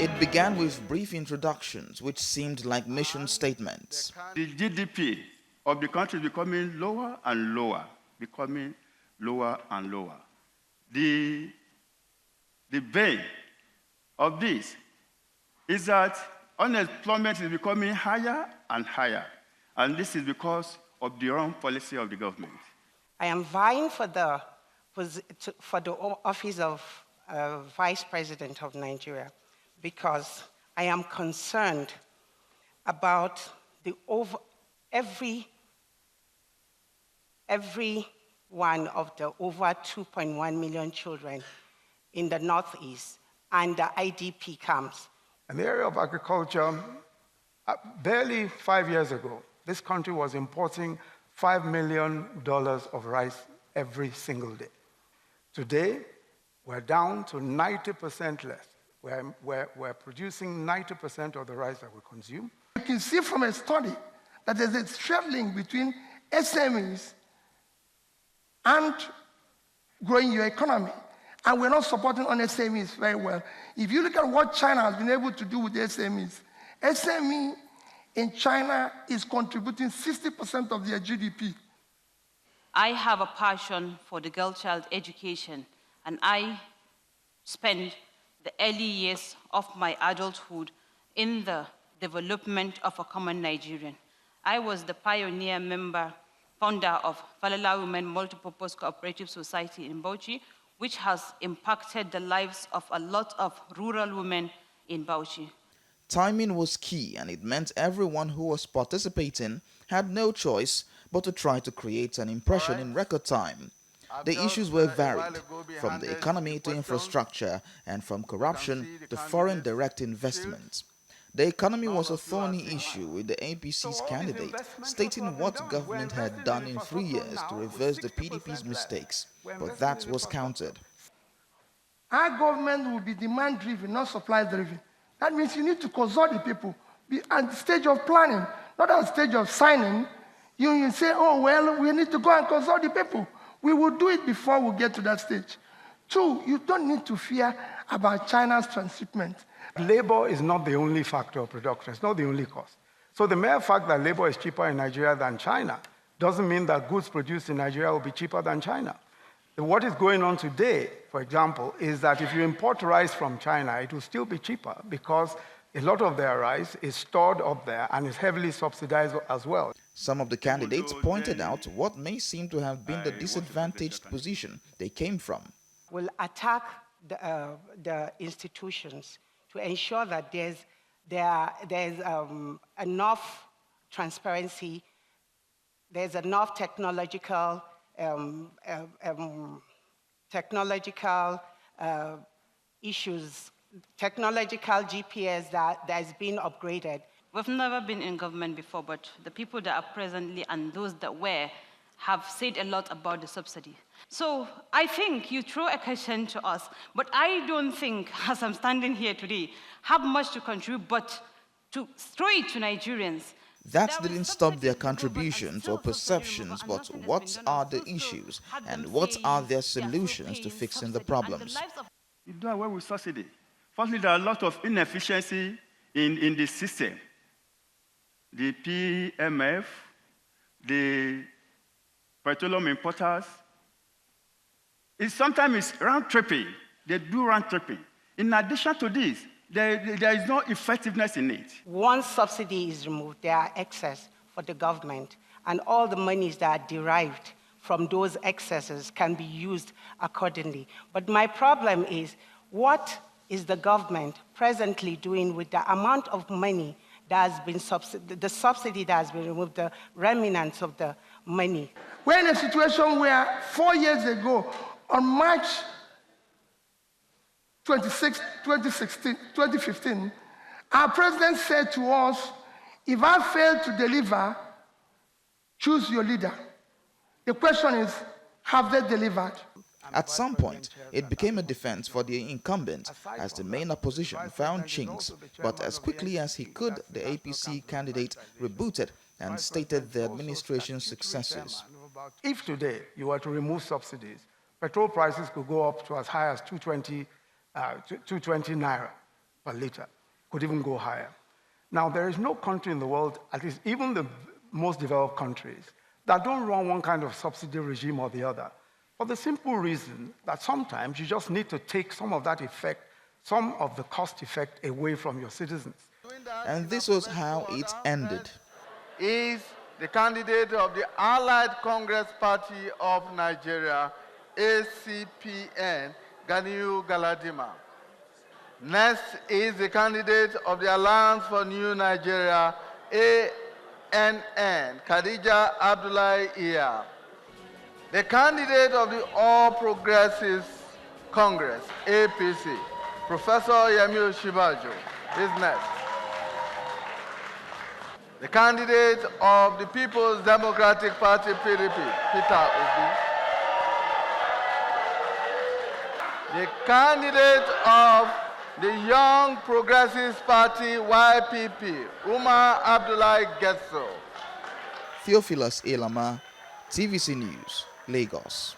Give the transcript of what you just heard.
It began with brief introductions which seemed like mission statements. The GDP of the country is becoming lower and lower, becoming lower and lower. The bane of this is that unemployment is becoming higher and higher, and this is because of the wrong policy of the government. I am vying for the office of Vice President of Nigeria because I am concerned about every one of the over 2.1 million children in the Northeast and the IDP camps. In the area of agriculture, barely 5 years ago, this country was importing $5 million of rice every single day. Today, we're down to 90% less. We're producing 90% of the rice that we consume. You can see from a study that there's a straight link between SMEs and growing your economy. And we're not supporting on SMEs very well. If you look at what China has been able to do with the SMEs, SME in China is contributing 60% of their GDP. I have a passion for the girl-child education, and I spent the early years of my adulthood in the development of a common Nigerian. I was the pioneer member, founder of Falala Women Multipurpose Cooperative Society in Bauchi, which has impacted the lives of a lot of rural women in Bauchi. Timing was key, and it meant everyone who was participating had no choice but to try to create an impression in record time. The issues were varied, from the economy to infrastructure, and from corruption to foreign direct investment. The economy was a thorny issue, with the APC's candidate stating what government had done in 3 years to reverse the PDP's mistakes, but that was countered. Our government will be demand-driven, not supply-driven. That means you need to consult the people. Be at the stage of planning, not at the stage of signing. You say, oh, well, we need to go and consult the people. We will do it before we get to that stage. 2, you don't need to fear about China's transshipment. Labor is not the only factor of production. It's not the only cost. So the mere fact that labor is cheaper in Nigeria than China doesn't mean that goods produced in Nigeria will be cheaper than China. What is going on today, for example, is that if you import rice from China, it will still be cheaper because a lot of their rice is stored up there and is heavily subsidized as well. Some of the candidates pointed out what may seem to have been the disadvantaged position they came from. We'll attack the institutions to ensure that there's enough transparency, there's enough technological issues, technological GPS that is being upgraded. We've never been in government before, but the people that are presently and those that were have said a lot about the subsidy. So I think you throw a question to us, but I don't think, as I'm standing here today, have much to contribute, but to throw it to Nigerians. That didn't stop their contributions or perceptions, but what are the issues and what are their solutions to fixing the problems? You do away with subsidy. Firstly, there are a lot of inefficiency in the system. The PMF, the petroleum importers, sometimes it's round-tripping. They do round-tripping. In addition to this, there is no effectiveness in it. Once subsidy is removed, there are excess for the government, and all the monies that are derived from those excesses can be used accordingly. But my problem is, what is the government presently doing with the amount of money that has been the subsidy that has been removed, the remnants of the money? We're in a situation where 4 years ago, on March 26, 2015, our president said to us, if I fail to deliver, choose your leader. The question is, have they delivered? At some point, it became a defense for the incumbent as the main opposition found chinks, but as quickly as he could, the APC candidate rebooted and stated the administration's successes. If today you were to remove subsidies, petrol prices could go up to as high as 220 naira. per liter, could even go higher. Now, there is no country in the world, at least even the most developed countries, that don't run one kind of subsidy regime or the other, for the simple reason that sometimes you just need to take some of that effect, some of the cost effect away from your citizens. And this was how it ended. Is the candidate of the Allied Congress Party of Nigeria, ACPN, Ganiu Galadima. Next is the candidate of the Alliance for New Nigeria, ANN, Khadija Abdullahi Iya. The candidate of the All Progressives Congress, APC, Professor Yemi Osinbajo, is next. The candidate of the People's Democratic Party, PDP, Peter Obi. The candidate of the Young Progressives Party, YPP, Umar Abdullahi Getso. Theophilus Elama, TVC News, Lagos.